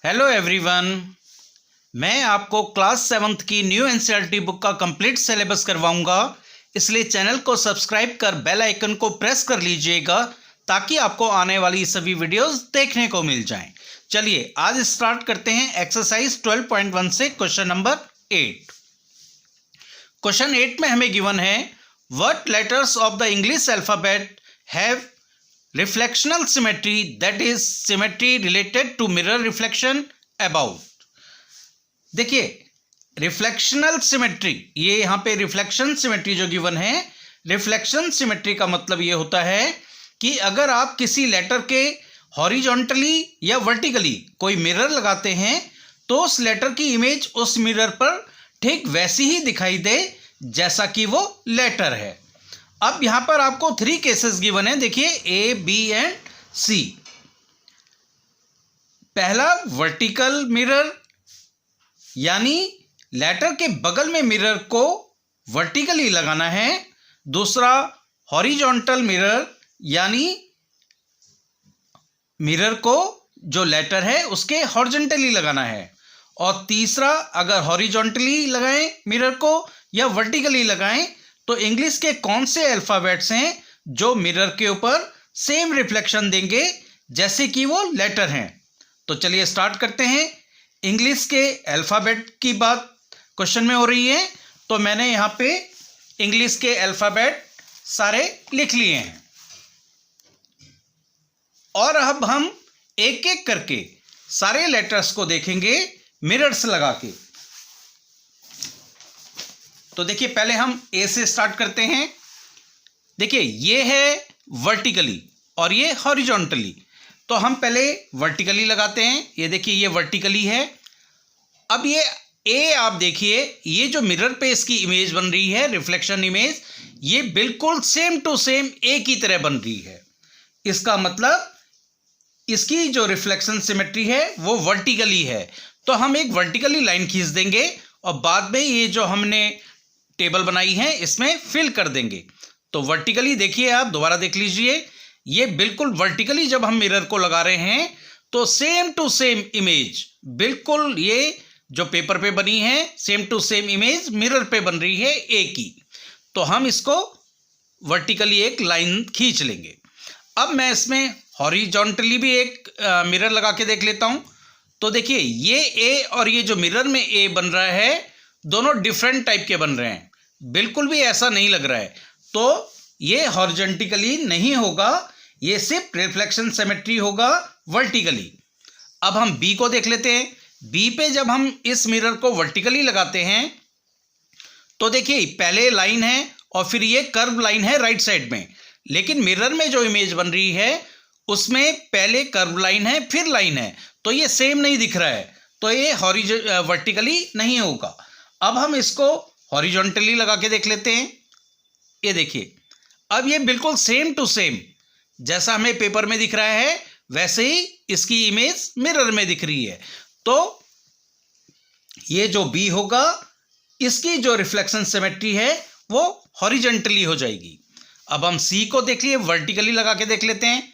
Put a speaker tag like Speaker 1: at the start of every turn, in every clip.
Speaker 1: Hello everyone. मैं आपको class 7th की न्यू एनसीईआरटी बुक का कंप्लीट सिलेबस करवाऊंगा, इसलिए चैनल को सब्सक्राइब कर बेल आइकन को प्रेस कर लीजिएगा ताकि आपको आने वाली सभी वीडियोस देखने को मिल जाएं। चलिए आज स्टार्ट करते हैं एक्सरसाइज 12.1 से क्वेश्चन नंबर 8। क्वेश्चन 8 में हमें गिवन है what letters of the English alphabet have reflectional symmetry, that is symmetry related to mirror reflection about। देखिए रिफ्लेक्शनल सिमेट्री, ये यहाँ पे रिफ्लेक्शन सिमेट्री जो गिवन है, रिफ्लेक्शन सिमेट्री का मतलब ये होता है कि अगर आप किसी लेटर के हॉरिजॉन्टली या वर्टिकली कोई मिरर लगाते हैं तो उस लेटर की इमेज उस मिरर पर ठीक वैसी ही दिखाई दे जैसा कि वो लेटर है। अब यहां पर आपको 3 केसेस गिवन है, देखिए ए, बी एंड सी। पहला वर्टिकल मिरर, यानी लेटर के बगल में मिरर को वर्टिकली लगाना है। दूसरा हॉरिजॉन्टल मिरर, यानी मिरर को जो लेटर है उसके हॉरिजॉन्टली लगाना है। और तीसरा, अगर हॉरिजॉन्टली लगाएं मिरर को या वर्टिकली लगाएं तो इंग्लिश के कौन से अल्फाबेट्स हैं जो मिरर के ऊपर सेम रिफ्लेक्शन देंगे जैसे कि वो लेटर हैं। तो चलिए स्टार्ट करते हैं। इंग्लिश के अल्फाबेट की बात क्वेश्चन में हो रही है, तो मैंने यहाँ पे इंग्लिश के अल्फाबेट सारे लिख लिए हैं और अब हम एक एक करके सारे लेटर्स को देखेंगे मिरर्स लगा के। तो देखिए पहले हम ए से स्टार्ट करते हैं। देखिए ये है वर्टिकली और ये हॉरिजॉन्टली, तो हम पहले वर्टिकली लगाते हैं। ये देखिए ये वर्टिकली है। अब ये ए आप देखिए, ये जो मिरर पे इसकी इमेज बन रही है, रिफ्लेक्शन इमेज, ये बिल्कुल सेम टू सेम ए की तरह बन रही है। इसका मतलब इसकी जो रिफ्लेक्शन सिमेट्री है वो वर्टिकली है, तो हम एक वर्टिकली लाइन खींच देंगे और बाद में ये जो हमने टेबल बनाई है इसमें फिल कर देंगे। तो वर्टिकली देखिए, आप दोबारा देख लीजिए, ये बिल्कुल वर्टिकली जब हम मिरर को लगा रहे हैं तो सेम टू सेम इमेज, बिल्कुल ये जो पेपर पे बनी है same to same image mirror पे बन रही है ए की। तो हम इसको वर्टिकली एक लाइन खींच लेंगे। अब मैं इसमें हॉरिजॉन्टली भी एक मिरर लगा के देख लेता हूँ। तो देखिए ये ए और ये जो मिरर में ए बन रहा है, दोनों डिफरेंट टाइप के बन रहे हैं, बिल्कुल भी ऐसा नहीं लग रहा है। तो ये हॉरिजॉन्टली नहीं होगा, ये सिर्फ रिफ्लेक्शन सिमेट्री होगा वर्टिकली। अब हम बी को देख लेते हैं। बी पे जब हम इस मिरर को वर्टिकली लगाते हैं तो देखिए पहले लाइन है और फिर ये कर्व लाइन है राइट साइड में, लेकिन मिरर में जो इमेज बन रही है उसमें पहले कर्व लाइन है फिर लाइन है, तो ये सेम नहीं दिख रहा है, तो ये वर्टिकली नहीं होगा। अब हम इसको हॉरिजॉन्टली लगा के देख लेते हैं। ये देखिए अब ये बिल्कुल सेम टू सेम जैसा हमें पेपर में दिख रहा है वैसे ही इसकी इमेज मिरर में दिख रही है। तो ये जो बी होगा, इसकी जो रिफ्लेक्शन सिमेट्री है वो हॉरिजॉन्टली हो जाएगी। अब हम सी को देख लिए, वर्टिकली लगा के देख लेते हैं।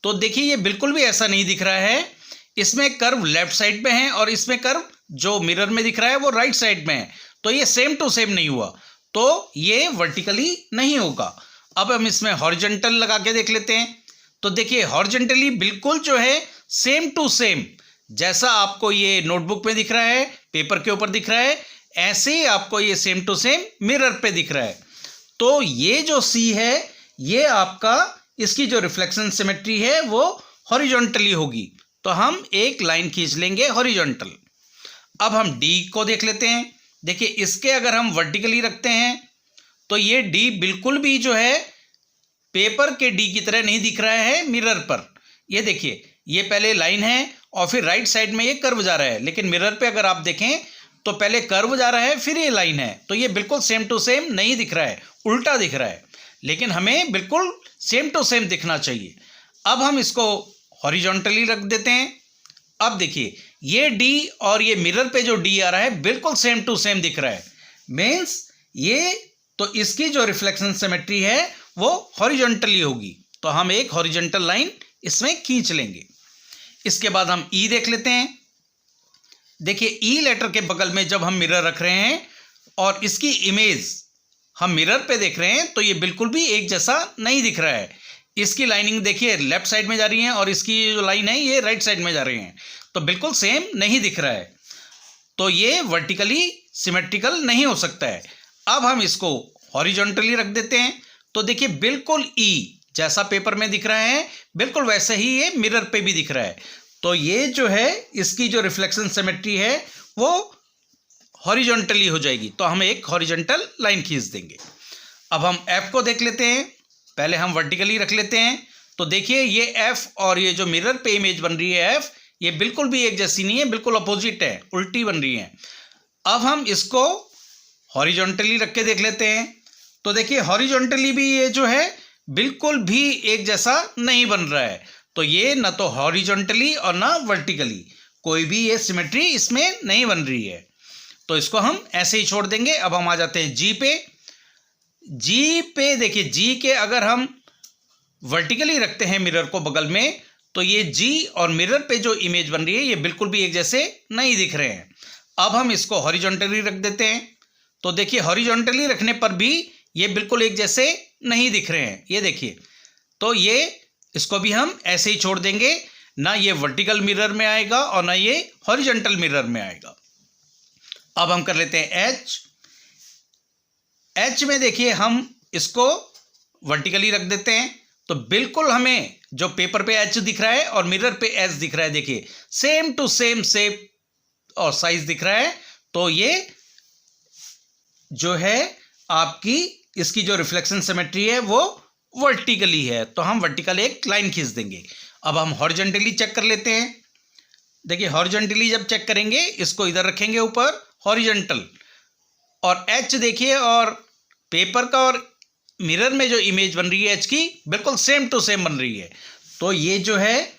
Speaker 1: तो देखिए ये बिल्कुल भी ऐसा नहीं दिख रहा है, इसमें कर्व लेफ्ट साइड में है और इसमें कर्व जो मिरर में दिख रहा है वो राइट साइड में है, तो ये सेम टू सेम नहीं हुआ, तो ये वर्टिकली नहीं होगा। अब हम इसमें हॉरिजॉन्टल लगा के देख लेते हैं। तो देखिए हॉरिजॉन्टली बिल्कुल जो है सेम टू सेम जैसा आपको ये नोटबुक में दिख रहा है, पेपर के ऊपर दिख रहा है, ऐसे ही आपको ये सेम टू सेम मिरर पे दिख रहा है। तो ये जो सी है, ये आपका इसकी जो रिफ्लेक्शन सिमेट्री है वो हॉरिजॉन्टली होगी, तो हम एक लाइन खींच लेंगे हॉरिजॉन्टल। अब हम डी को देख लेते हैं। देखिए इसके अगर हम वर्टिकली रखते हैं तो ये डी बिल्कुल भी जो है पेपर के डी की तरह नहीं दिख रहा है मिरर पर। ये देखिए ये पहले लाइन है और फिर राइट साइड में ये कर्व जा रहा है, लेकिन मिरर पे अगर आप देखें तो पहले कर्व जा रहा है फिर ये लाइन है, तो ये बिल्कुल सेम टू सेम नहीं दिख रहा है, उल्टा दिख रहा है, लेकिन हमें बिल्कुल सेम टू सेम दिखना चाहिए। अब हम इसको हॉरिजॉन्टली रख देते हैं। अब देखिए ये डी और ये मिरर पे जो डी आ रहा है बिल्कुल सेम टू सेम दिख रहा है, मीन्स ये तो इसकी जो रिफ्लेक्शन सिमेट्री है वो हॉरिजॉन्टली होगी, तो हम एक हॉरिजॉन्टल लाइन इसमें खींच लेंगे। इसके बाद हम ई देख लेते हैं। देखिए ई लेटर के बगल में जब हम मिरर रख रहे हैं और इसकी इमेज हम मिरर पे देख रहे हैं तो ये बिल्कुल भी एक जैसा नहीं दिख रहा है। इसकी लाइनिंग देखिए लेफ्ट साइड में जा रही है और इसकी जो लाइन है ये राइट साइड में जा रही है, तो बिल्कुल सेम नहीं दिख रहा है, तो ये वर्टिकली सिमेट्रिकल नहीं हो सकता है। अब हम इसको हॉरिजॉन्टली रख देते हैं, तो देखिए बिल्कुल ई जैसा पेपर में दिख रहा है बिल्कुल वैसे ही ये मिरर पे भी दिख रहा है। तो ये जो है इसकी जो रिफ्लेक्शन सिमेट्री है वो हॉरिजॉन्टली हो जाएगी, तो हम एक हॉरिजॉन्टल लाइन खींच देंगे। अब हम एफ को देख लेते हैं, पहले हम वर्टिकली रख लेते हैं। तो देखिए ये एफ और ये जो मिरर पे इमेज बन रही है एफ, ये बिल्कुल भी एक जैसी नहीं है, बिल्कुल अपोजिट है, उल्टी बन रही है। अब हम इसको हॉरिजॉन्टली रख के देख लेते हैं। तो देखिए हॉरिजॉन्टली भी ये जो है बिल्कुल भी एक जैसा नहीं बन रहा है, तो ये ना तो हॉरिजॉन्टली और ना वर्टिकली कोई भी ये सिमेट्री इसमें नहीं बन रही है, तो इसको हम ऐसे ही छोड़ देंगे। अब हम आ जाते हैं जी पे। जी पे देखिए जी के अगर हम वर्टिकली रखते हैं मिरर को बगल में, तो ये जी और मिरर पे जो इमेज बन रही है ये बिल्कुल भी एक जैसे नहीं दिख रहे हैं। अब हम इसको हॉरिजॉन्टली रख देते हैं, तो देखिए हॉरिजॉन्टली रखने पर भी ये बिल्कुल एक जैसे नहीं दिख रहे हैं, ये देखिए। तो ये इसको भी हम ऐसे ही छोड़ देंगे, ना ये वर्टिकल मिरर में आएगा और ना ये हॉरिजॉन्टल मिरर में आएगा। अब हम कर लेते हैं एच। एच में देखिए हम इसको वर्टिकली रख देते हैं, तो बिल्कुल हमें जो पेपर पे एच दिख रहा है और मिरर पे एच दिख रहा है, देखिए सेम टू सेम शेप और साइज दिख रहा है। तो ये जो है आपकी इसकी जो रिफ्लेक्शन सिमेट्री है वो वर्टिकली है, तो हम वर्टिकल एक लाइन खींच देंगे। अब हम हॉरिजॉन्टली चेक कर लेते हैं। देखिए हॉरिजॉन्टली जब चेक करेंगे इसको इधर रखेंगे ऊपर हॉरिजॉन्टल, और एच देखिए और पेपर का और मिरर में जो इमेज बन रही है एच की बिल्कुल सेम टू सेम बन रही है, तो ये जो है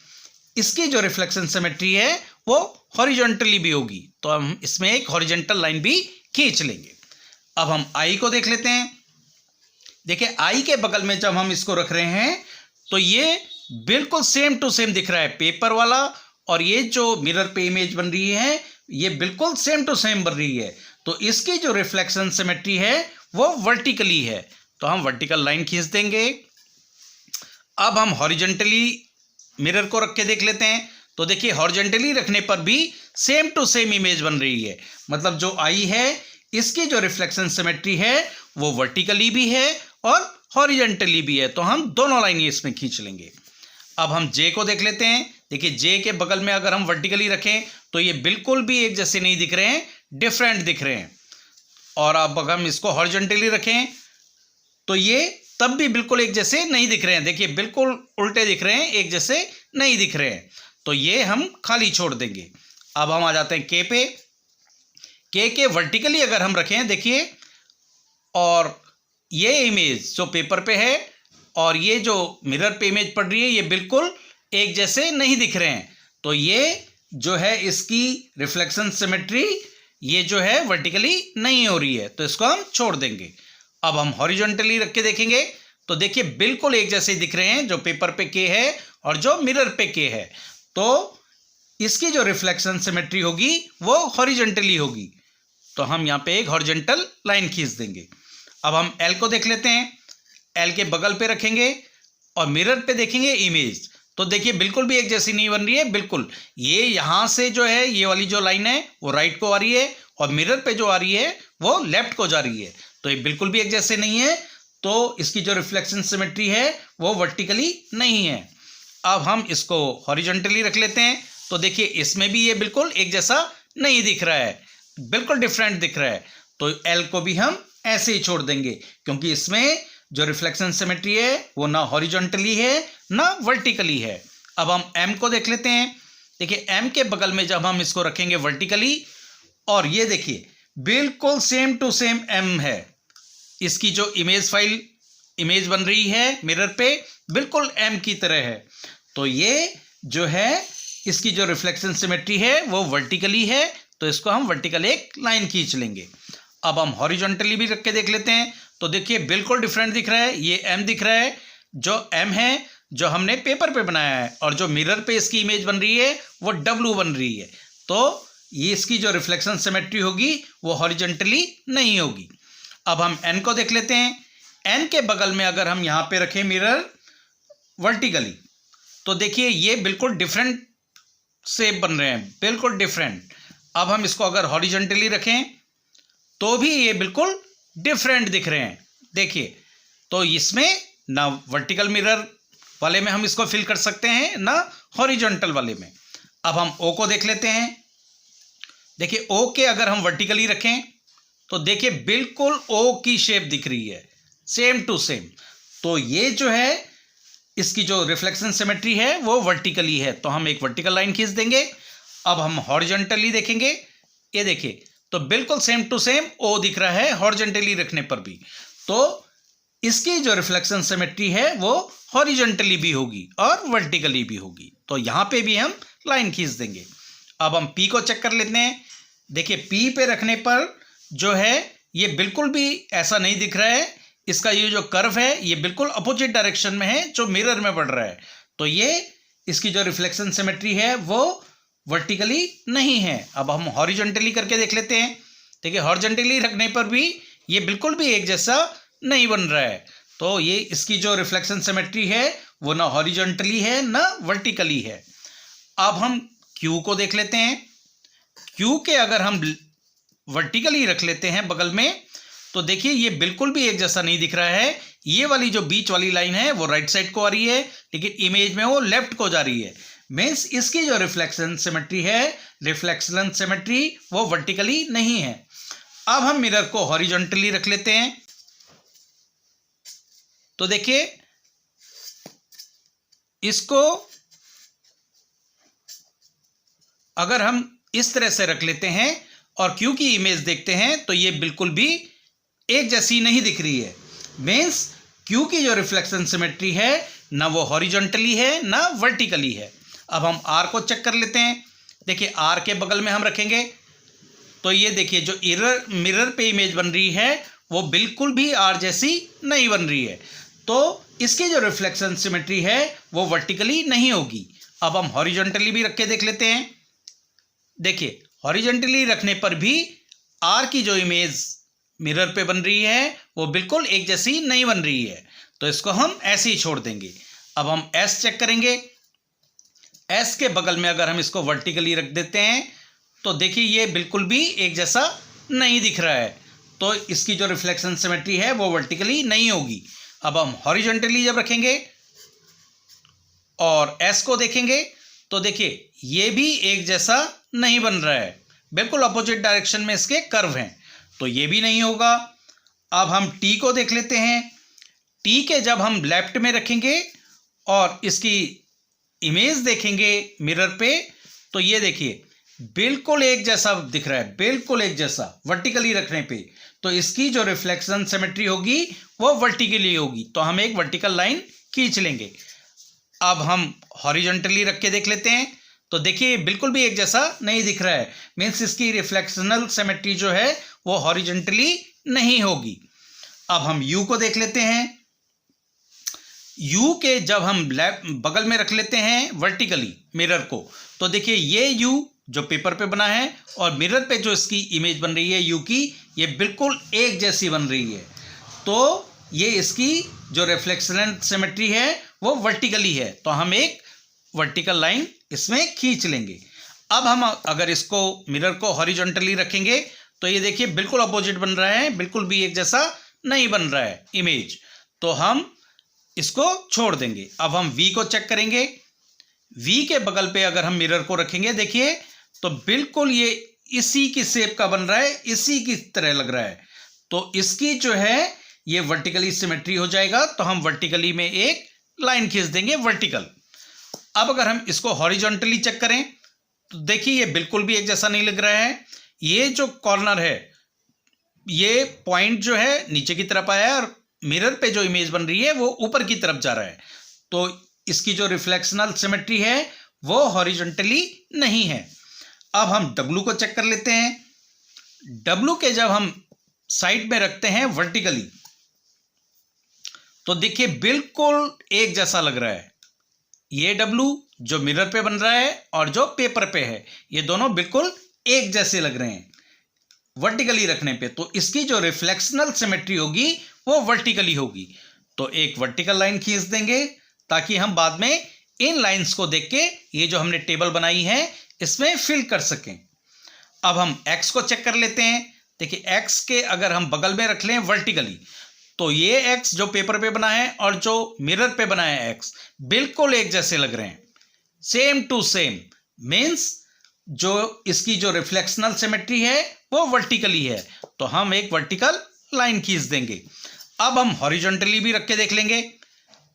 Speaker 1: इसकी जो रिफ्लेक्शन सिमेट्री है वो हॉरिजॉन्टली भी होगी, तो हम इसमें एक हॉरिजॉन्टल लाइन भी खींच लेंगे। अब हम आई को देख लेते हैं। देखिए आई के बगल में जब हम इसको रख रहे हैं तो ये बिल्कुल सेम टू सेम दिख रहा है पेपर वाला, और ये जो मिरर पे इमेज बन रही है ये बिल्कुल सेम टू सेम बन रही है, तो इसकी जो रिफ्लेक्शन सिमेट्री है वो वर्टिकली है, तो हम वर्टिकल लाइन खींच देंगे। अब हम हॉरिजॉन्टली मिरर को रख के देख लेते हैं, तो देखिए हॉरिजॉन्टली रखने पर भी सेम टू सेम इमेज बन रही है, मतलब जो आई है इसकी जो रिफ्लेक्शन सिमेट्री है वो वर्टिकली भी है और हॉरिजॉन्टली भी है, तो हम दोनों लाइन इसमें खींच लेंगे। अब हम जे को देख लेते हैं। देखिए जे के बगल में अगर हम वर्टिकली रखें तो ये बिल्कुल भी एक जैसे नहीं दिख रहे हैं, डिफरेंट दिख रहे हैं, और अब अगर हम इसको हॉरिजॉन्टली रखें तो ये तब भी बिल्कुल एक जैसे नहीं दिख रहे हैं, देखिए बिल्कुल उल्टे दिख रहे हैं, एक जैसे नहीं दिख रहे हैं, तो ये हम खाली छोड़ देंगे। अब हम आ जाते हैं के पे। के वर्टिकली अगर हम रखें देखिए, और ये इमेज जो पेपर पे है और ये जो मिरर पे इमेज पड़ रही है ये बिल्कुल एक जैसे नहीं दिख रहे हैं, तो ये जो है इसकी रिफ्लेक्शन सिमेट्री ये जो है वर्टिकली नहीं हो रही है, तो इसको हम छोड़ देंगे। अब हम हॉरिजॉन्टली रख के देखेंगे तो देखिए बिल्कुल एक जैसे दिख रहे हैं, जो पेपर पे के है और जो मिरर पे के है, तो इसकी जो रिफ्लेक्शन सिमेट्री होगी वो हॉरिजॉन्टली होगी, तो हम यहाँ पे एक हॉरिजॉन्टल लाइन खींच देंगे। अब हम एल को देख लेते हैं। एल के बगल पे रखेंगे और मिरर पे देखेंगे इमेज, तो देखिए बिल्कुल भी एक जैसी नहीं बन रही है, बिल्कुल ये यहाँ से जो है ये वाली जो लाइन है वो राइट को आ रही है और मिरर पे जो आ रही है वो लेफ्ट को जा रही है, तो ये बिल्कुल भी एक जैसे नहीं है, तो इसकी जो रिफ्लेक्शन सिमेट्री है वो वर्टिकली नहीं है। अब हम इसको हॉरिजॉन्टली रख लेते हैं, तो देखिए इसमें भी ये बिल्कुल एक जैसा नहीं दिख रहा है, बिल्कुल डिफरेंट दिख रहा है, तो एल को भी हम ऐसे ही छोड़ देंगे, क्योंकि इसमें जो रिफ्लेक्शन सिमेट्री है वो ना हॉरिजॉन्टली है ना वर्टिकली है। अब हम एम को देख लेते हैं। देखिए एम के बगल में जब हम इसको रखेंगे वर्टिकली, और ये देखिए बिल्कुल सेम टू सेम एम है, इसकी जो इमेज बन रही है मिरर पे बिल्कुल एम की तरह है, तो ये जो है इसकी जो रिफ्लेक्शन सिमेट्री है वो वर्टिकली है, तो इसको हम वर्टिकल एक लाइन खींच लेंगे। अब हम हॉरिजॉन्टली भी रख के देख लेते हैं, तो देखिए बिल्कुल डिफरेंट दिख रहा है, ये एम दिख रहा है, जो एम है जो हमने पेपर पे बनाया है, और जो मिरर पे इसकी इमेज बन रही है वो डब्ल्यू बन रही है, तो ये इसकी जो रिफ्लेक्शन सिमेट्री होगी वो हॉरिजॉन्टली नहीं होगी। अब हम एन को देख लेते हैं। एन के बगल में अगर हम यहाँ पे रखें मिरर वर्टिकली, तो देखिए ये बिल्कुल डिफरेंट शेप बन रहे हैं, बिल्कुल डिफरेंट। अब हम इसको अगर हॉरिजॉन्टली रखें तो भी ये बिल्कुल डिफरेंट दिख रहे हैं। देखिए, तो इसमें ना वर्टिकल मिरर वाले में हम इसको फिल कर सकते हैं, ना हॉरिजॉन्टल वाले में। अब हम ओ को देख लेते हैं। देखिए, ओ के अगर हम वर्टिकली रखें तो देखिए बिल्कुल ओ की शेप दिख रही है, सेम टू सेम। तो ये जो है इसकी जो रिफ्लेक्शन सिमेट्री है वो वर्टिकली है, तो हम एक वर्टिकल लाइन खींच देंगे। अब हम हॉरिजॉन्टली देखेंगे, ये देखिए तो बिल्कुल सेम टू सेम ओ दिख रहा है हॉरिजॉन्टली रखने पर भी। तो इसकी जो रिफ्लेक्शन सिमेट्री है वो हॉरिजॉन्टली भी होगी और वर्टिकली भी होगी। तो यहाँ पे भी हम लाइन खींच देंगे। अब हम पी को चेक कर लेते हैं। देखिए, पी पे रखने पर जो है ये बिल्कुल भी ऐसा नहीं दिख रहा है। इसका ये जो कर्व है ये बिल्कुल अपोजिट डायरेक्शन में है जो मिरर में बढ़ रहा है। तो ये इसकी जो रिफ्लेक्शन सिमेट्री है वो वर्टिकली नहीं है। अब हम हॉरिजॉन्टली करके देख लेते हैं। देखिए, हॉरिजॉन्टली रखने पर भी ये बिल्कुल भी एक जैसा नहीं बन रहा है। तो ये इसकी जो रिफ्लेक्शन सिमेट्री है वो ना हॉरिजॉन्टली है ना वर्टिकली है। अब हम क्यू को देख लेते हैं। क्यू के अगर हम वर्टिकली रख लेते हैं बगल में, तो देखिए ये बिल्कुल भी एक जैसा नहीं दिख रहा है। ये वाली जो बीच वाली लाइन है वो राइट साइड को आ रही है, लेकिन इमेज में वो लेफ्ट को जा रही है। मीन्स इसकी जो रिफ्लेक्शन सिमेट्री है, रिफ्लेक्शन सिमेट्री वो वर्टिकली नहीं है। अब हम मिरर को हॉरिजॉन्टली रख लेते हैं। तो देखिए, इसको अगर हम इस तरह से रख लेते हैं और क्यू की इमेज देखते हैं तो ये बिल्कुल भी एक जैसी नहीं दिख रही है। मीन्स क्यू की जो रिफ्लेक्शन सिमेट्री है ना वो हॉरिजॉन्टली है ना वर्टिकली है। अब हम आर को चेक कर लेते हैं। देखिए, आर के बगल में हम रखेंगे तो ये देखिए जो मिरर पे इमेज बन रही है वो बिल्कुल भी आर जैसी नहीं बन रही है। तो इसकी जो रिफ्लेक्शन सिमेट्री है वो वर्टिकली नहीं होगी। अब हम हॉरिजॉन्टली भी रख के देख लेते हैं। देखिए, हॉरिजॉन्टली रखने पर भी आर की जो इमेज मिरर पे बन रही है वो बिल्कुल एक जैसी नहीं बन रही है। तो इसको हम ऐसे ही छोड़ देंगे। अब हम एस चेक करेंगे। एस के बगल में अगर हम इसको वर्टिकली रख देते हैं तो देखिए ये बिल्कुल भी एक जैसा नहीं दिख रहा है। तो इसकी जो रिफ्लेक्शन सिमेट्री है वो वर्टिकली नहीं होगी। अब हम हॉरिजॉन्टली जब रखेंगे और एस को देखेंगे तो देखिए ये भी एक जैसा नहीं बन रहा है, बिल्कुल अपोजिट डायरेक्शन में इसके कर्व हैं, तो ये भी नहीं होगा। अब हम टी को देख लेते हैं। टी के जब हम लेफ्ट में रखेंगे और इसकी इमेज देखेंगे मिरर पे तो ये देखिए बिल्कुल एक जैसा दिख रहा है, बिल्कुल एक जैसा वर्टिकली रखने पे। तो इसकी जो रिफ्लेक्शन सिमेट्री होगी वो वर्टिकली होगी। तो हम एक वर्टिकल लाइन खींच लेंगे। अब हम हॉरिजॉन्टली रख के देख लेते हैं तो देखिए बिल्कुल भी एक जैसा नहीं दिख रहा है। मीन्स इसकी रिफ्लेक्शनल सिमेट्री जो है वो हॉरिजॉन्टली नहीं होगी। अब हम यू को देख लेते हैं। यू के जब हम बगल में रख लेते हैं वर्टिकली मिरर को तो देखिए ये यू जो पेपर पे बना है और मिरर पे जो इसकी इमेज बन रही है यू की, ये बिल्कुल एक जैसी बन रही है। तो ये इसकी जो रिफ्लेक्शन सिमेट्री है वो वर्टिकली है। तो हम एक वर्टिकल लाइन इसमें खींच लेंगे। अब हम अगर इसको मिरर को हॉरिजॉन्टली रखेंगे तो ये देखिए बिल्कुल अपोजिट बन रहा है, बिल्कुल भी एक जैसा नहीं बन रहा है इमेज। तो हम इसको छोड़ देंगे। अब हम वी को चेक करेंगे। वी के बगल पे अगर हम मिरर को रखेंगे देखिए तो बिल्कुल ये इसी की शेप का बन रहा है, इसी की तरह लग रहा है। तो इसकी जो है ये वर्टिकली सिमेट्री हो जाएगा। तो हम वर्टिकली में एक लाइन खींच देंगे वर्टिकल। अब अगर हम इसको हॉरिजॉन्टली चेक करें तो देखिए ये बिल्कुल भी एक जैसा नहीं लग रहा है। ये जो कॉर्नर है ये पॉइंट जो है नीचे की तरफ आया है और मिरर पे जो इमेज बन रही है वो ऊपर की तरफ जा रहा है। तो इसकी जो रिफ्लेक्शनल सिमेट्री है वो हॉरिजॉन्टली नहीं है। अब हम डब्लू को चेक कर लेते हैं। डब्लू के जब हम साइड में रखते हैं वर्टिकली तो देखिए बिल्कुल एक जैसा लग रहा है। ये डब्लू जो मिरर पे बन रहा है और जो पेपर पे है ये दोनों बिल्कुल एक जैसे लग रहे हैं वर्टिकली रखने पे, तो इसकी जो रिफ्लेक्शनल सिमेट्री होगी वो वर्टिकली होगी। तो एक वर्टिकल लाइन खींच देंगे ताकि हम बाद में इन लाइंस को देख के ये जो हमने टेबल बनाई है इसमें फिल कर सकें। अब हम एक्स को चेक कर लेते हैं। देखिए एक्स के अगर हम बगल में रख लें वर्टिकली, तो ये एक्स जो पेपर पे बना है और जो मिरर पे बना है एक्स बिल्कुल एक जैसे लग रहे हैं, सेम टू सेम। मीन्स जो इसकी जो रिफ्लेक्शनल सिमेट्री है वो वर्टिकली है, तो हम एक वर्टिकल लाइन खींच देंगे। अब हम हॉरिजॉन्टली भी रख के देख लेंगे।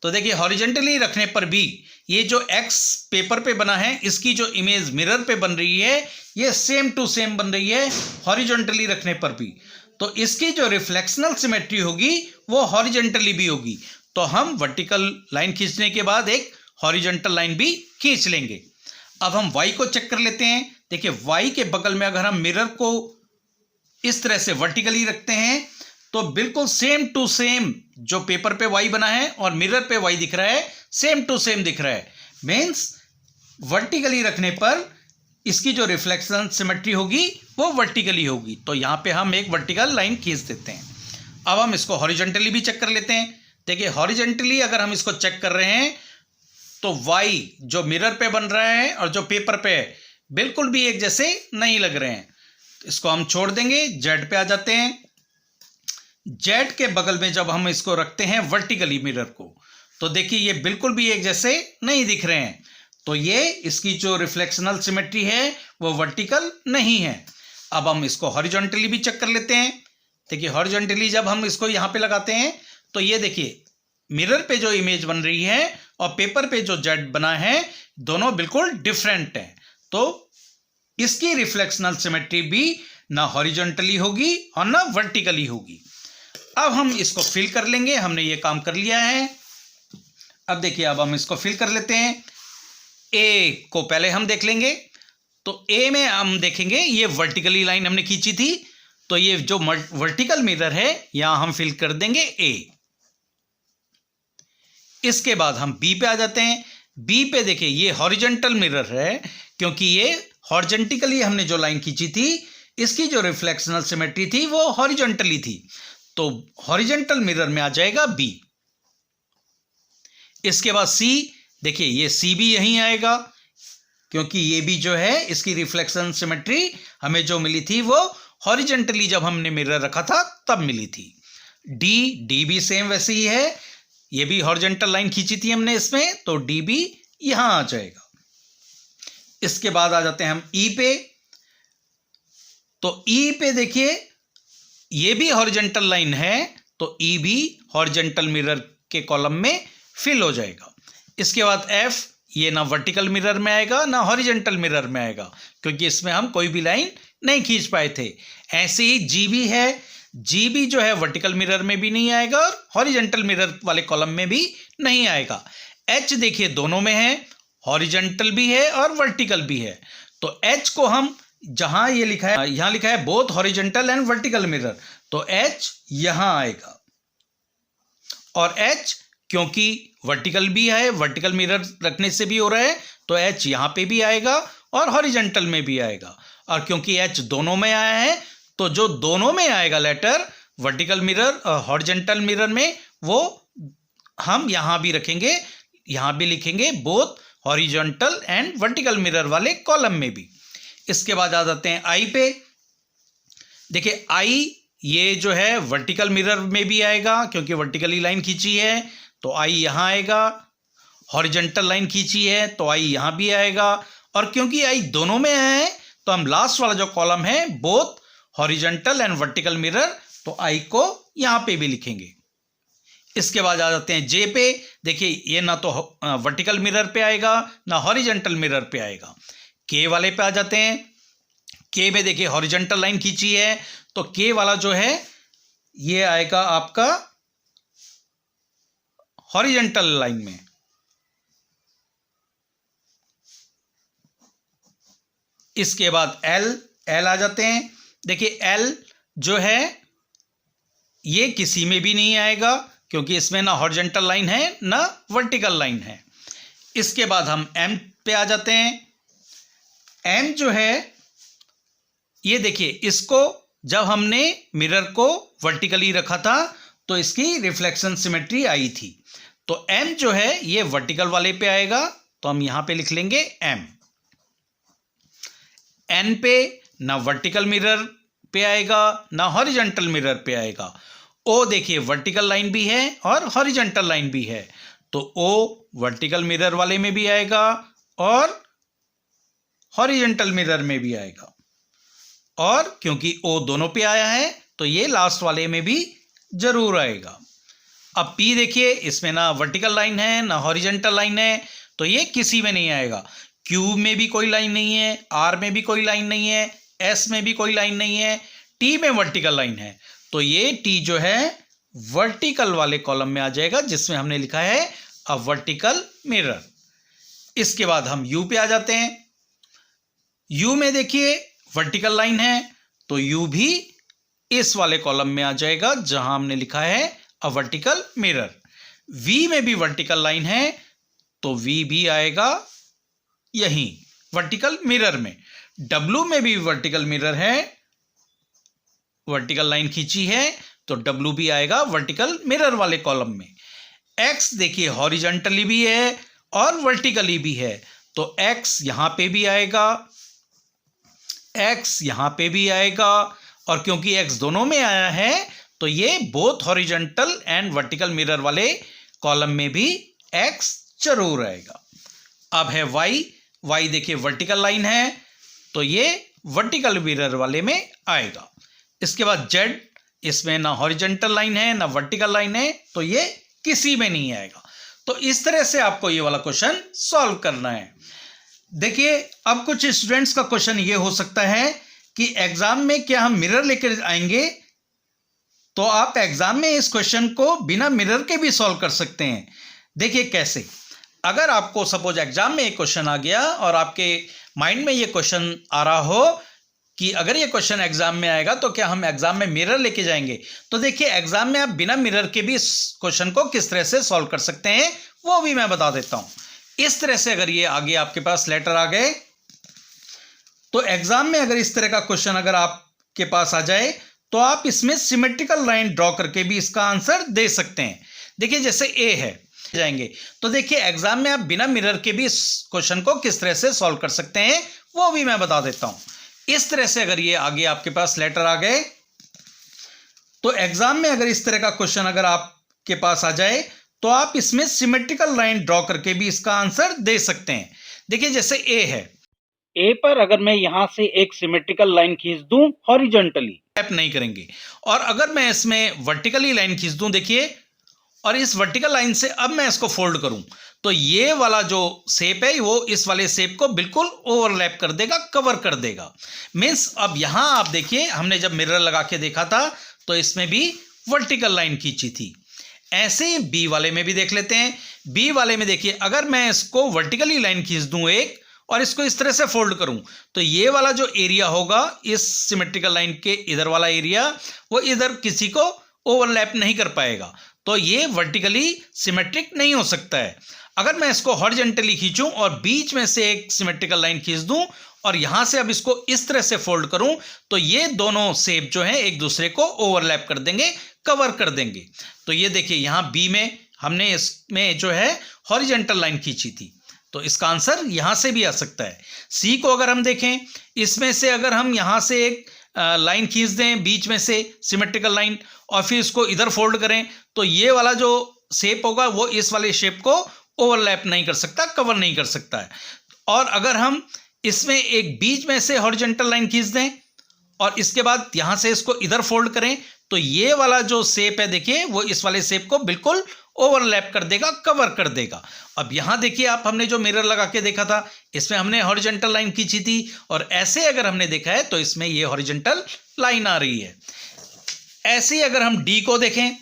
Speaker 1: तो देखिए हॉरिजॉन्टली रखने पर भी ये जो एक्स पेपर पे बना है इसकी जो इमेज मिरर पे बन रही है ये सेम टू सेम बन रही है हॉरिजॉन्टली रखने पर भी। तो इसकी जो रिफ्लेक्शनल सिमेट्री होगी वो हॉरिजॉन्टली भी होगी। तो हम वर्टिकल लाइन खींचने के बाद एक हॉरिजॉन्टल लाइन भी खींच लेंगे। अब हम y को चेक कर लेते हैं। देखिए y के बगल में अगर हम मिरर को इस तरह से वर्टिकली रखते हैं तो बिल्कुल सेम टू सेम जो पेपर पे y बना है और मिरर पे y दिख रहा है सेम टू सेम दिख रहा है। मीन्स वर्टिकली रखने पर इसकी जो रिफ्लेक्शन सिमेट्री होगी वो वर्टिकली होगी। तो यहाँ पे हम एक वर्टिकल लाइन खींच देते हैं। अब हम इसको हॉरिजॉन्टली भी चेक कर लेते हैं। देखिए हॉरिजॉन्टली अगर हम इसको चेक कर रहे हैं तो y जो मिरर पे बन रहा है और जो पेपर पे है बिल्कुल भी एक जैसे नहीं लग रहे हैं। इसको हम छोड़ देंगे, z पे आ जाते हैं। z के बगल में जब हम इसको रखते हैं वर्टिकली मिरर को, तो देखिए ये बिल्कुल भी एक जैसे नहीं दिख रहे हैं। तो ये इसकी जो रिफ्लेक्शनल सिमेट्री है वो वर्टिकल नहीं है। अब हम इसको हॉरिजॉन्टली भी चेक कर लेते हैं। देखिए हॉरिजॉन्टली जब हम इसको यहाँ पे लगाते हैं तो ये देखिए मिरर पे जो इमेज बन रही है और पेपर पे जो जेड बना है दोनों बिल्कुल डिफरेंट हैं। तो इसकी रिफ्लेक्शनल सिमेट्री भी ना हॉरिजॉन्टली होगी और ना वर्टिकली होगी। अब हम इसको फिल कर लेंगे। हमने ये काम कर लिया है। अब देखिए अब हम इसको फिल कर लेते हैं। ए को पहले हम देख लेंगे। तो ए में हम देखेंगे ये वर्टिकली लाइन हमने खींची थी, तो ये जो वर्टिकल मिरर है यहां हम फिल कर देंगे ए। इसके बाद हम बी पे आ जाते हैं। बी पे देखिए ये हॉरिजॉन्टल मिरर है क्योंकि ये हॉरिजॉन्टली हमने जो लाइन खींची थी इसकी जो रिफ्लेक्शनल सिमेट्री थी वो हॉरिजॉन्टली थी, तो हॉरिजॉन्टल मिरर में आ जाएगा बी। इसके बाद सी, देखिए ये सी भी यहीं आएगा क्योंकि ये भी जो है इसकी रिफ्लेक्शन सिमेट्री हमें जो मिली थी वो हॉरिजॉन्टली जब हमने मिरर रखा था तब मिली थी। डी भी सेम वैसे ही है, ये भी हॉरिजॉन्टल लाइन खींची थी हमने इसमें, तो डी भी यहां आ जाएगा। इसके बाद आ जाते हैं हम ई पे। तो ई पे देखिए ये भी हॉरिजॉन्टल लाइन है, तो ई भी हॉरिजॉन्टल मिरर के कॉलम में फिल हो जाएगा। इसके बाद एफ, ये ना वर्टिकल मिरर में आएगा ना हॉरिजॉन्टल मिरर में आएगा क्योंकि इसमें हम कोई भी लाइन नहीं खींच पाए थे। ऐसे ही जी भी है। जी भी जो है वर्टिकल मिरर में भी नहीं आएगा और हॉरिजॉन्टल मिरर वाले कॉलम में भी नहीं आएगा। एच देखिए दोनों में है, हॉरिजॉन्टल भी है और वर्टिकल भी है। तो एच को हम जहां ये लिखा है, यहां लिखा है both horizontal and vertical mirror, तो एच यहां आएगा। और एच क्योंकि वर्टिकल भी है, वर्टिकल मिरर रखने से भी हो रहा है, तो एच यहां पे भी आएगा और हॉरिजॉन्टल में भी आएगा। और क्योंकि एच दोनों में आया है तो जो दोनों में आएगा लेटर वर्टिकल मिरर और हॉरिजॉन्टल मिरर में, वो हम यहां भी रखेंगे, यहां भी लिखेंगे both horizontal and vertical mirror वाले कॉलम में भी। इसके बाद आ जाते हैं आई पे। देखिए आई ये जो है वर्टिकल मिरर में भी आएगा क्योंकि वर्टिकली लाइन खींची है, तो आई यहां आएगा। हॉरिजॉन्टल लाइन खींची है तो आई यहां भी आएगा। और क्योंकि आई दोनों में है तो हम लास्ट वाला जो कॉलम है both horizontal and vertical mirror, तो आई को यहां पे भी लिखेंगे। इसके बाद आ जाते हैं जे पे। देखिए ये ना तो वर्टिकल मिरर पे आएगा ना हॉरिजॉन्टल मिरर पे आएगा। के वाले पे आ जाते हैं। के में देखिए हॉरिजॉन्टल लाइन खींची है, तो के वाला जो है ये आएगा आपका हॉरिजॉन्टल लाइन में। इसके बाद एल आ जाते हैं। देखिए एल जो है ये किसी में भी नहीं आएगा क्योंकि इसमें ना हॉरिजॉन्टल लाइन है ना वर्टिकल लाइन है। इसके बाद हम एम पे आ जाते हैं। एम जो है ये देखिए, इसको जब हमने मिरर को वर्टिकली रखा था तो इसकी रिफ्लेक्शन सिमेट्री आई थी। तो m जो है ये वर्टिकल वाले पे आएगा, तो हम यहां पे लिख लेंगे m। n पे ना वर्टिकल मिरर पे आएगा ना हॉरिजॉन्टल मिरर पे आएगा। o देखिए वर्टिकल लाइन भी है और हॉरिजॉन्टल लाइन भी है, तो o वर्टिकल मिरर वाले में भी आएगा और हॉरिजॉन्टल मिरर में भी आएगा, और क्योंकि o दोनों पे आया है तो ये लास्ट वाले में भी जरूर आएगा। अब p देखिए, इसमें ना वर्टिकल लाइन है ना हॉरिजॉन्टल लाइन है, तो ये किसी में नहीं आएगा। q में भी कोई लाइन नहीं है, r में भी कोई लाइन नहीं है, s में भी कोई लाइन नहीं है, t में वर्टिकल लाइन है, तो ये t जो है वर्टिकल वाले कॉलम में आ जाएगा जिसमें हमने लिखा है अ वर्टिकल मिरर। इसके बाद हम u पे आ जाते हैं। u में देखिए वर्टिकल लाइन है, तो u भी इस वाले कॉलम में आ जाएगा जहां हमने लिखा है अ वर्टिकल मिरर। v में भी वर्टिकल लाइन है, तो v भी आएगा यहीं वर्टिकल मिरर में। w में भी वर्टिकल मिरर है, वर्टिकल लाइन खींची है, तो w भी आएगा वर्टिकल मिरर वाले कॉलम में। x देखिए हॉरिजॉन्टली भी है और वर्टिकली भी है, तो x यहां पे भी आएगा, x यहां पे भी आएगा, और क्योंकि x दोनों में आया है तो ये both horizontal and vertical mirror वाले कॉलम में भी x जरूर आएगा। अब है y देखिए वर्टिकल लाइन है, तो ये वर्टिकल मिरर वाले में आएगा। इसके बाद z, इसमें ना हॉरिजॉन्टल लाइन है ना वर्टिकल लाइन है, तो ये किसी में नहीं आएगा। तो इस तरह से आपको ये वाला क्वेश्चन सॉल्व करना है। देखिए, अब कुछ स्टूडेंट्स का क्वेश्चन ये हो सकता है कि एग्जाम में क्या हम मिरर लेकर आएंगे, तो आप एग्जाम में इस क्वेश्चन को बिना मिरर के भी सॉल्व कर सकते हैं। देखिए कैसे, अगर आपको सपोज एग्जाम में एक क्वेश्चन आ गया और आपके माइंड में ये क्वेश्चन आ रहा हो कि अगर ये क्वेश्चन एग्जाम में आएगा तो क्या हम एग्जाम में मिरर लेके जाएंगे, तो देखिए एग्जाम में आप बिना मिरर के भी इस क्वेश्चन को किस तरह से सॉल्व कर सकते हैं वो भी मैं बता देता हूं। इस तरह से अगर ये आगे आपके पास लेटर आ गए, तो एग्जाम में अगर इस तरह का क्वेश्चन अगर आपके पास आ जाए तो आप इसमें सिमेट्रिकल लाइन ड्रॉ करके भी इसका आंसर दे सकते हैं। देखिए जैसे ए है जाएंगे, तो देखिए एग्जाम में आप बिना मिरर के भी इस क्वेश्चन को किस तरह से सॉल्व कर सकते हैं वो भी मैं बता देता हूं। इस तरह से अगर ये आगे आपके पास लेटर आ गए, तो एग्जाम में अगर इस तरह का क्वेश्चन अगर आपके पास आ जाए तो आप इसमें सिमेट्रिकल लाइन ड्रॉ करके भी इसका आंसर दे सकते हैं। देखिए जैसे ए है, ए पर अगर मैं यहां से एक सिमेट्रिकल लाइन खींच दूं हॉरिजॉन्टली, टैप नहीं करेंगे, और अगर मैं इसमें वर्टिकली लाइन खींच दूं, देखिए, और इस वर्टिकल लाइन से अब मैं इसको फोल्ड करूं, तो ये वाला जो शेप है वो इस वाले शेप को बिल्कुल ओवरलैप कर देगा, कवर कर देगा। मीन्स अब यहां आप देखिए, हमने जब मिरर लगा के देखा था तो इसमें भी वर्टिकल लाइन खींची थी। ऐसे बी वाले में भी देख लेते हैं। बी वाले में देखिए, अगर मैं इसको वर्टिकली लाइन खींच दूं एक और इसको इस तरह से फोल्ड करूं, तो ये वाला जो एरिया होगा इस सिमेट्रिकल लाइन के इधर वाला एरिया, वो इधर किसी को ओवरलैप नहीं कर पाएगा, तो ये वर्टिकली सिमेट्रिक नहीं हो सकता है। अगर मैं इसको हॉरिजॉन्टली खींचूं और बीच में से एक सिमेट्रिकल लाइन खींच दूं और यहां से अब इसको इस तरह से फोल्ड करूं, तो ये दोनों शेप जो है एक दूसरे को ओवरलैप कर देंगे, कवर कर देंगे। तो ये देखिए यहां बी में हमने इसमें जो है हॉरिजॉन्टल लाइन खींची थी, तो इसका आंसर यहां से भी आ सकता है। सी को अगर हम देखें, इसमें से अगर हम यहां से एक लाइन खींच दें बीच में से सिमेट्रिकल लाइन और फिर इसको इधर फोल्ड करें, तो ये वाला जो शेप होगा वो इस वाले शेप को ओवरलैप नहीं कर सकता, कवर नहीं कर सकता है। और अगर हम इसमें एक बीच में से हॉरिजॉन्टल लाइन खींच दें और इसके बाद यहां से इसको इधर फोल्ड करें, तो ये वाला जो शेप है देखिए वो इस वाले शेप को बिल्कुल ओवरलैप कर देगा, कवर कर देगा। अब यहां देखिए आप, हमने जो मिरर लगा के देखा था इसमें हमने हॉरिजॉन्टल लाइन खींची थी, और ऐसे अगर हमने देखा है तो इसमें ये हॉरिजॉन्टल लाइन आ रही है। ऐसे ही अगर हम डी को देखें,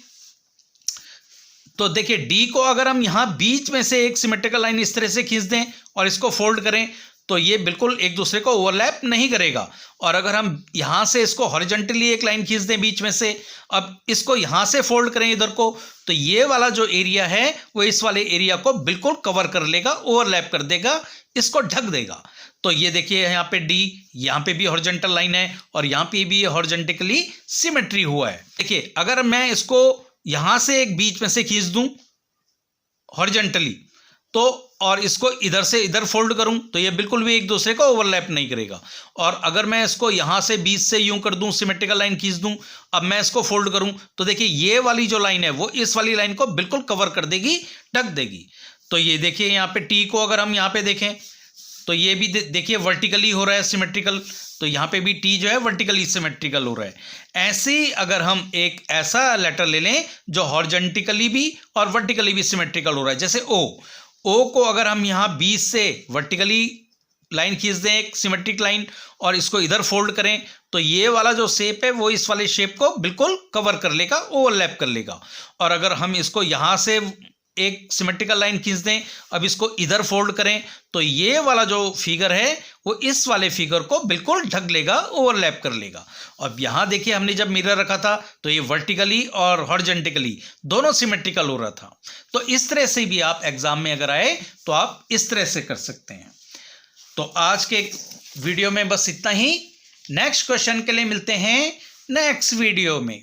Speaker 1: तो देखिए डी को अगर हम यहां बीच में से एक सिमेट्रिकल लाइन इस तरह से खींच दें और इसको फोल्ड करें, तो ये बिल्कुल एक दूसरे को ओवरलैप नहीं करेगा। और अगर हम यहाँ से इसको हॉरिजॉन्टली एक लाइन खींच दें बीच में से, अब इसको यहाँ से फोल्ड करें इधर को, तो ये वाला जो एरिया है वो इस वाले एरिया को बिल्कुल कवर कर लेगा, ओवरलैप कर देगा, इसको ढक देगा। तो ये देखिए यहाँ पे डी, यहाँ पे भी हॉरिजॉन्टल लाइन है और यहाँ पे भी हॉरिजॉन्टली सिमेट्री हुआ है। देखिए अगर मैं इसको यहाँ से एक बीच में से खींच दूं हॉरिजॉन्टली, तो और इसको इधर से इधर फोल्ड करूं तो ये बिल्कुल भी एक दूसरे को ओवरलैप नहीं करेगा। और अगर मैं इसको यहां से बीच से यूं कर दूं, सिमेट्रिकल लाइन खींच दूं, अब मैं इसको फोल्ड करूं तो देखिए ये वाली जो लाइन है वो इस वाली लाइन को बिल्कुल कवर कर देगी, ढक देगी। तो ये देखिए यहाँ पे टी को अगर हम यहाँ पे देखें तो ये भी देखिए वर्टिकली हो रहा है सिमेट्रिकल, तो यहाँ पे भी टी जो है वर्टिकली सिमेट्रिकल हो रहा है। ऐसे ही अगर हम एक ऐसा लेटर ले लें जो हॉरिजॉन्टली भी और वर्टिकली भी सिमेट्रिकल हो रहा है, जैसे ओ को अगर हम यहाँ बीच से वर्टिकली लाइन खींच दें एक सिमेट्रिक लाइन और इसको इधर फोल्ड करें, तो ये वाला जो शेप है वो इस वाले शेप को बिल्कुल कवर कर लेगा, ओवरलैप कर लेगा। और अगर हम इसको यहाँ से एक सिमेट्रिकल लाइन खींच दें, अब इसको इधर फोल्ड करें, तो ये वाला जो फिगर है वो इस वाले फिगर को बिल्कुल ढक लेगा, ओवरलैप कर लेगा। अब यहाँ देखिए हमने जब मिरर रखा था तो ये वर्टिकली और हॉरिजॉन्टली दोनों सिमेट्रिकल हो रहा था। तो इस तरह से भी आप एग्जाम में अगर आए तो आप इस तरह से कर सकते हैं। तो आज के वीडियो में बस इतना ही। नेक्स्ट क्वेश्चन के लिए मिलते हैं नेक्स्ट वीडियो में।